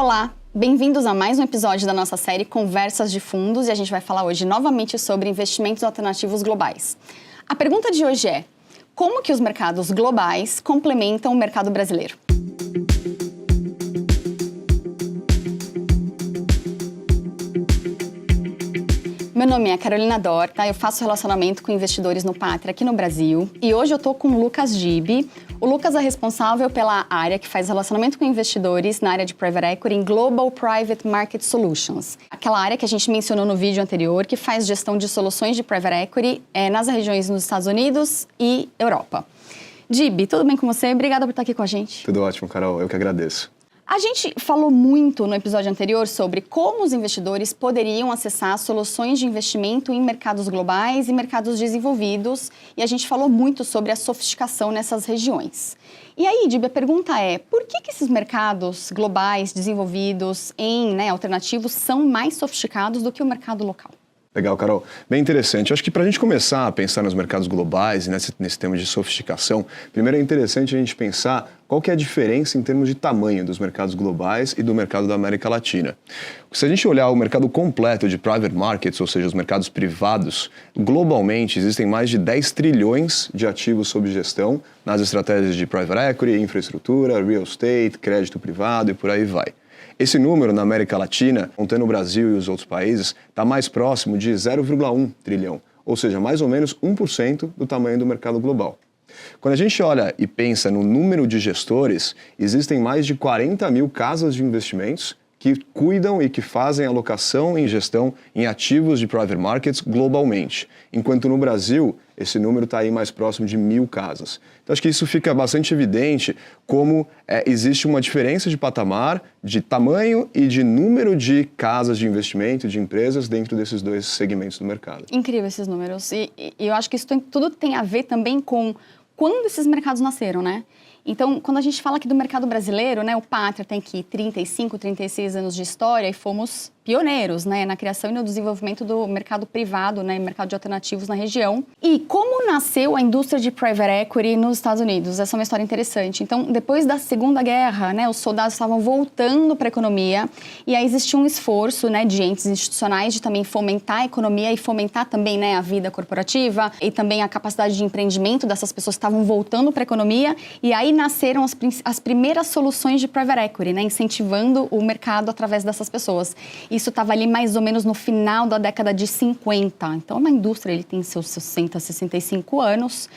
Olá, bem-vindos a mais um episódio da nossa série Conversas de Fundos e a gente vai falar hoje novamente sobre investimentos alternativos globais. A pergunta de hoje é: como que os mercados globais complementam o mercado brasileiro? Meu nome é Carolina Dorta, eu faço relacionamento com investidores no Patria aqui no Brasil e hoje eu estou com o Lucas Gibi. O Lucas é responsável pela área que faz relacionamento com investidores na área de Private Equity em Global Private Market Solutions. Aquela área que a gente mencionou no vídeo anterior, que faz gestão de soluções de Private Equity nas regiões nos Estados Unidos e Europa. Gibi, tudo bem com você? Obrigada por estar aqui com a gente. Tudo ótimo, Carol. Eu que agradeço. A gente falou muito no episódio anterior sobre como os investidores poderiam acessar soluções de investimento em mercados globais e mercados desenvolvidos, e a gente falou muito sobre a sofisticação nessas regiões. E aí, Gibi, a pergunta é: por que esses mercados globais desenvolvidos em alternativos são mais sofisticados do que o mercado local? Legal, Carol. Bem interessante. Eu acho que para a gente começar a pensar nos mercados globais e nesse tema de sofisticação, primeiro é interessante a gente pensar qual que é a diferença em termos de tamanho dos mercados globais e do mercado da América Latina. Se a gente olhar o mercado completo de private markets, ou seja, os mercados privados, globalmente existem mais de 10 trilhões de ativos sob gestão nas estratégias de private equity, infraestrutura, real estate, crédito privado e por aí vai. Esse número na América Latina, contando o Brasil e os outros países, está mais próximo de 0,1 trilhão, ou seja, mais ou menos 1% do tamanho do mercado global. Quando a gente olha e pensa no número de gestores, existem mais de 40 mil casas de investimentos que cuidam e que fazem alocação e gestão em ativos de private markets globalmente, enquanto no Brasil esse número está aí mais próximo de 1.000 casas. Então acho que isso fica bastante evidente como existe uma diferença de patamar, de tamanho e de número de casas de investimento, de empresas dentro desses dois segmentos do mercado. Incrível esses números. E eu acho que isso tudo tem a ver também com quando esses mercados nasceram, né? Então, quando a gente fala aqui do mercado brasileiro, né, o Patria tem aqui 35, 36 anos de história e fomos pioneiros, né, na criação e no desenvolvimento do mercado privado, né, mercado de alternativos na região. E como nasceu a indústria de private equity nos Estados Unidos? Essa é uma história interessante. Então, depois da Segunda Guerra, né, os soldados estavam voltando para a economia e aí existia um esforço, né, de entes institucionais de também fomentar a economia e fomentar também, né, a vida corporativa e também a capacidade de empreendimento dessas pessoas que estavam voltando para a economia. E aí nasceram as primeiras soluções de private equity, né, incentivando o mercado através dessas pessoas. Isso estava ali mais ou menos no final da década de 50. Então, na indústria, ele tem seus 60, 65 anos.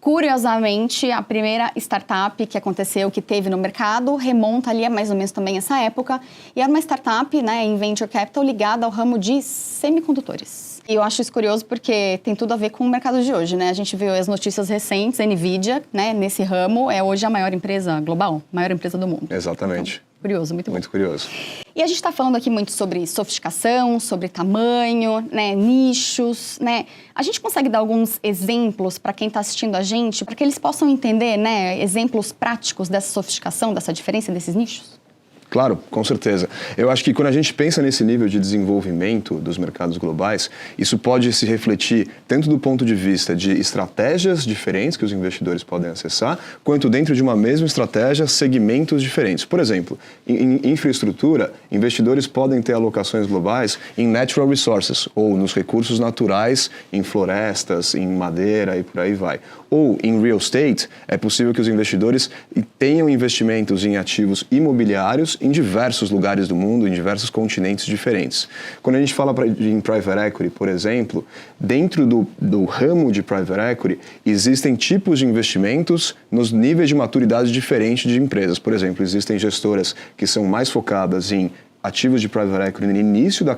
Curiosamente, a primeira startup que aconteceu, que teve no mercado, remonta ali a mais ou menos também essa época. E era uma startup, né, em venture capital ligada ao ramo de semicondutores. E eu acho isso curioso porque tem tudo a ver com o mercado de hoje, né? A gente viu as notícias recentes, a NVIDIA, né, nesse ramo, é hoje a maior empresa global, maior empresa do mundo. Exatamente. Então, curioso, muito bom. Muito curioso. E a gente está falando aqui muito sobre sofisticação, sobre tamanho, né, nichos, né? A gente consegue dar alguns exemplos para quem está assistindo a gente, para que eles possam entender, né, exemplos práticos dessa sofisticação, dessa diferença desses nichos? Claro, com certeza. Eu acho que quando a gente pensa nesse nível de desenvolvimento dos mercados globais, isso pode se refletir tanto do ponto de vista de estratégias diferentes que os investidores podem acessar, quanto dentro de uma mesma estratégia, segmentos diferentes. Por exemplo, em infraestrutura, investidores podem ter alocações globais em natural resources, ou nos recursos naturais, em florestas, em madeira e por aí vai. Ou em real estate, é possível que os investidores tenham investimentos em ativos imobiliários em diversos lugares do mundo, em diversos continentes diferentes. Quando a gente fala em private equity, por exemplo, dentro do ramo de private equity, existem tipos de investimentos nos níveis de maturidade diferentes de empresas. Por exemplo, existem gestoras que são mais focadas em ativos de private equity no início da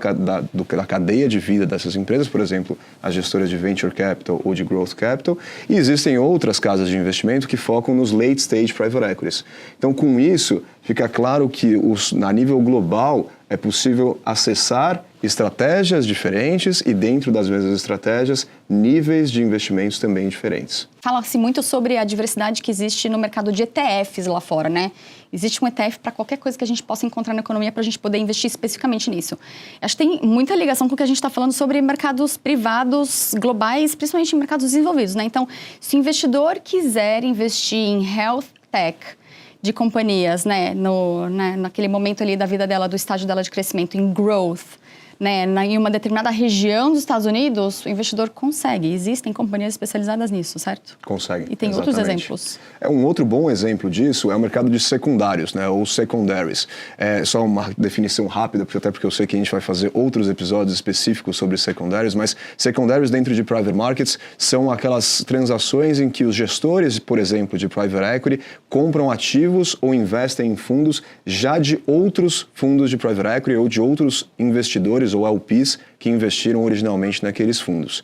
cadeia de vida dessas empresas, por exemplo, as gestoras de venture capital ou de growth capital, e existem outras casas de investimento que focam nos late stage private equities. Então, com isso, fica claro que a nível global é possível acessar estratégias diferentes e dentro das mesmas estratégias, níveis de investimentos também diferentes. Fala-se muito sobre a diversidade que existe no mercado de ETFs lá fora, né? Existe um ETF para qualquer coisa que a gente possa encontrar na economia para a gente poder investir especificamente nisso. Acho que tem muita ligação com o que a gente está falando sobre mercados privados globais, principalmente em mercados desenvolvidos, né? Então, se o investidor quiser investir em health tech, de companhias, né, naquele momento ali da vida dela, do estágio dela de crescimento em growth, né, em uma determinada região dos Estados Unidos, o investidor consegue. Existem companhias especializadas nisso, certo? Consegue. E tem outros exemplos. Um outro bom exemplo disso é o mercado de secundários, né, ou secondaries. É só uma definição rápida, até porque eu sei que a gente vai fazer outros episódios específicos sobre secundários, mas secundários dentro de private markets são aquelas transações em que os gestores, por exemplo, de private equity, compram ativos ou investem em fundos já de outros fundos de private equity ou de outros investidores ou LPs que investiram originalmente naqueles fundos.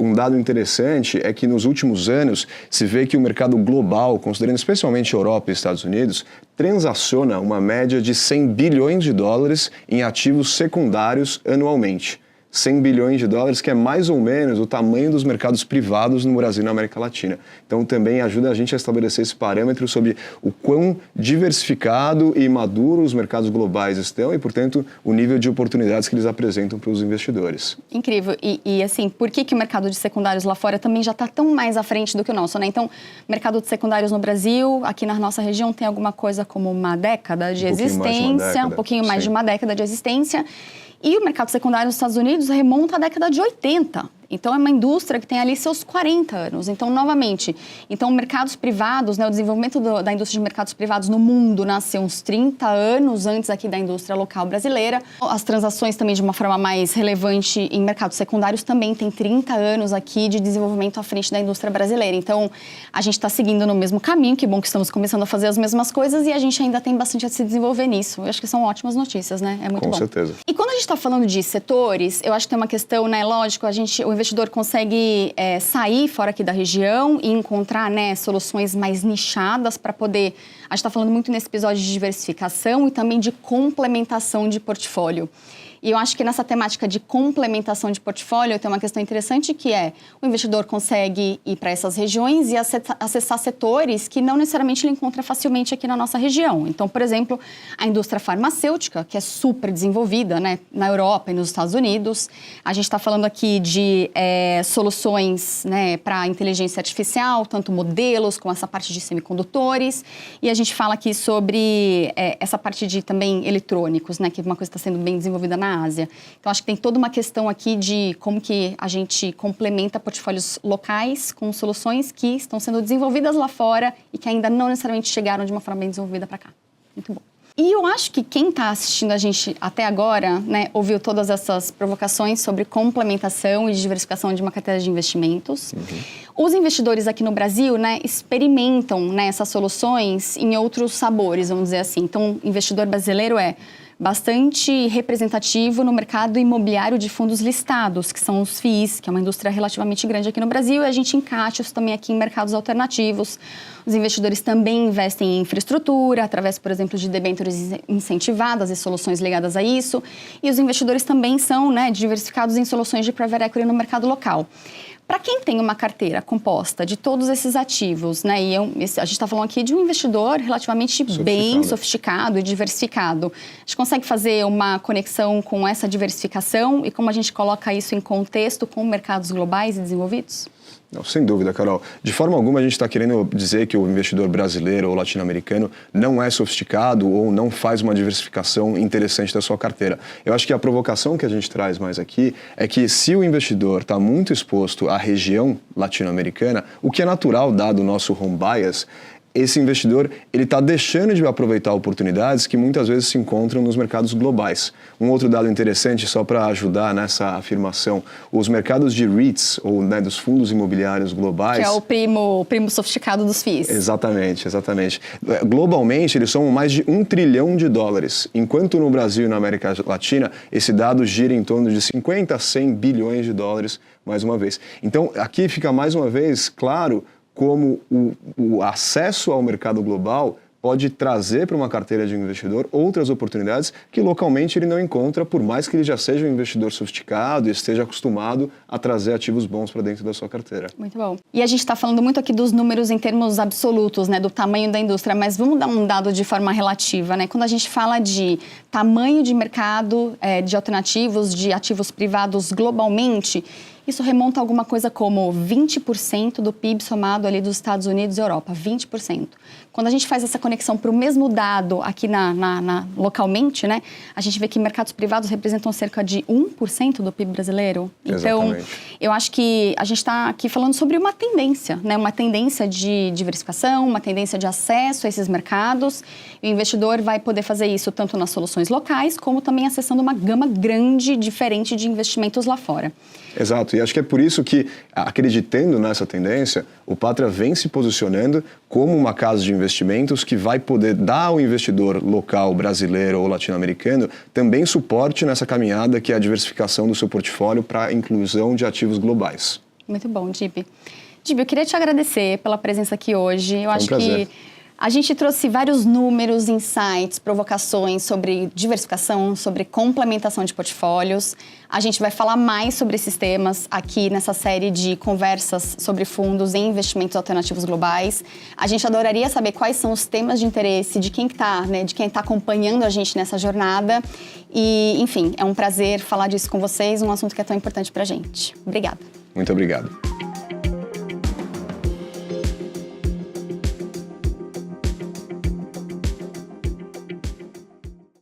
Um dado interessante é que nos últimos anos se vê que o mercado global, considerando especialmente Europa e Estados Unidos, transaciona uma média de 100 bilhões de dólares em ativos secundários anualmente. 100 bilhões de dólares, que é mais ou menos o tamanho dos mercados privados no Brasil e na América Latina. Então também ajuda a gente a estabelecer esse parâmetro sobre o quão diversificado e maduro os mercados globais estão e, portanto, o nível de oportunidades que eles apresentam para os investidores. Incrível. E assim, por que o mercado de secundários lá fora também já está tão mais à frente do que o nosso, né? Então, mercado de secundários no Brasil, aqui na nossa região, tem alguma coisa como uma década de existência, um pouquinho mais de uma década de existência. E o mercado secundário nos Estados Unidos remonta à década de 80. Então, é uma indústria que tem ali seus 40 anos. Então, novamente, mercados privados, né, o desenvolvimento da indústria de mercados privados no mundo nasceu uns 30 anos antes aqui da indústria local brasileira. As transações também, de uma forma mais relevante em mercados secundários, também tem 30 anos aqui de desenvolvimento à frente da indústria brasileira. Então, a gente está seguindo no mesmo caminho. Que bom que estamos começando a fazer as mesmas coisas e a gente ainda tem bastante a se desenvolver nisso. Eu acho que são ótimas notícias, né? É muito bom. Com certeza. E quando a gente está falando de setores, eu acho que tem uma questão, né, lógico, o investidor consegue sair fora aqui da região e encontrar, né, soluções mais nichadas para poder... A gente está falando muito nesse episódio de diversificação e também de complementação de portfólio. E eu acho que nessa temática de complementação de portfólio tem uma questão interessante que é o investidor consegue ir para essas regiões e acessar setores que não necessariamente ele encontra facilmente aqui na nossa região. Então, por exemplo, a indústria farmacêutica, que é super desenvolvida, né, na Europa e nos Estados Unidos. A gente está falando aqui de soluções, né, para inteligência artificial, tanto modelos como essa parte de semicondutores. E a gente fala aqui sobre essa parte de também eletrônicos, né, que é uma coisa que está sendo bem desenvolvida na Ásia. Então, acho que tem toda uma questão aqui de como que a gente complementa portfólios locais com soluções que estão sendo desenvolvidas lá fora e que ainda não necessariamente chegaram de uma forma bem desenvolvida para cá. Muito bom. E eu acho que quem está assistindo a gente até agora, né, ouviu todas essas provocações sobre complementação e diversificação de uma carteira de investimentos. Os investidores aqui no Brasil, né, experimentam, né, essas soluções em outros sabores, vamos dizer assim. Então, o investidor brasileiro é bastante representativo no mercado imobiliário de fundos listados, que são os FIIs, que é uma indústria relativamente grande aqui no Brasil, e a gente encaixa isso também aqui em mercados alternativos. Os investidores também investem em infraestrutura, através, por exemplo, de debêntures incentivadas e soluções ligadas a isso. E os investidores também são, né, diversificados em soluções de private equity no mercado local. Para quem tem uma carteira composta de todos esses ativos, né, e a gente está falando aqui de um investidor relativamente bem sofisticado e diversificado, a gente consegue fazer uma conexão com essa diversificação e como a gente coloca isso em contexto com mercados globais e desenvolvidos? Não, sem dúvida, Carol. De forma alguma a gente está querendo dizer que o investidor brasileiro ou latino-americano não é sofisticado ou não faz uma diversificação interessante da sua carteira. Eu acho que a provocação que a gente traz mais aqui é que se o investidor está muito exposto à região latino-americana, o que é natural dado o nosso home bias, esse investidor ele está deixando de aproveitar oportunidades que muitas vezes se encontram nos mercados globais. Um outro dado interessante, só para ajudar nessa afirmação, os mercados de REITs, ou, né, dos fundos imobiliários globais... Que é o primo sofisticado dos FIIs. Exatamente, exatamente. Globalmente, eles são mais de $1 trilhão, enquanto no Brasil e na América Latina, esse dado gira em torno de 50 a 100 bilhões de dólares, mais uma vez. Então, aqui fica mais uma vez claro como o acesso ao mercado global pode trazer para uma carteira de investidor outras oportunidades que localmente ele não encontra, por mais que ele já seja um investidor sofisticado e esteja acostumado a trazer ativos bons para dentro da sua carteira. Muito bom. E a gente está falando muito aqui dos números em termos absolutos, né, do tamanho da indústria, mas vamos dar um dado de forma relativa, né? Quando a gente fala de tamanho de mercado de alternativos, de ativos privados globalmente, isso remonta a alguma coisa como 20% do PIB somado ali dos Estados Unidos e Europa, 20%. quando a gente faz essa conexão para o mesmo dado aqui localmente, né, a gente vê que mercados privados representam cerca de 1% do PIB brasileiro. Então, eu acho que a gente está aqui falando sobre uma tendência, né, uma tendência de diversificação, uma tendência de acesso a esses mercados. E o investidor vai poder fazer isso tanto nas soluções locais, como também acessando uma gama grande, diferente de investimentos lá fora. Exato, e acho que é por isso que, acreditando nessa tendência, o Patria vem se posicionando como uma casa de investimentos que vai poder dar ao investidor local, brasileiro ou latino-americano, também suporte nessa caminhada que é a diversificação do seu portfólio para a inclusão de ativos globais. Muito bom, Dib. Dib, eu queria te agradecer pela presença aqui hoje. Eu acho que a gente trouxe vários números, insights, provocações sobre diversificação, sobre complementação de portfólios. A gente vai falar mais sobre esses temas aqui nessa série de conversas sobre fundos em investimentos alternativos globais. A gente adoraria saber quais são os temas de interesse de quem está, né, de quem está acompanhando a gente nessa jornada. E, enfim, é um prazer falar disso com vocês, um assunto que é tão importante para a gente. Obrigada. Muito obrigado.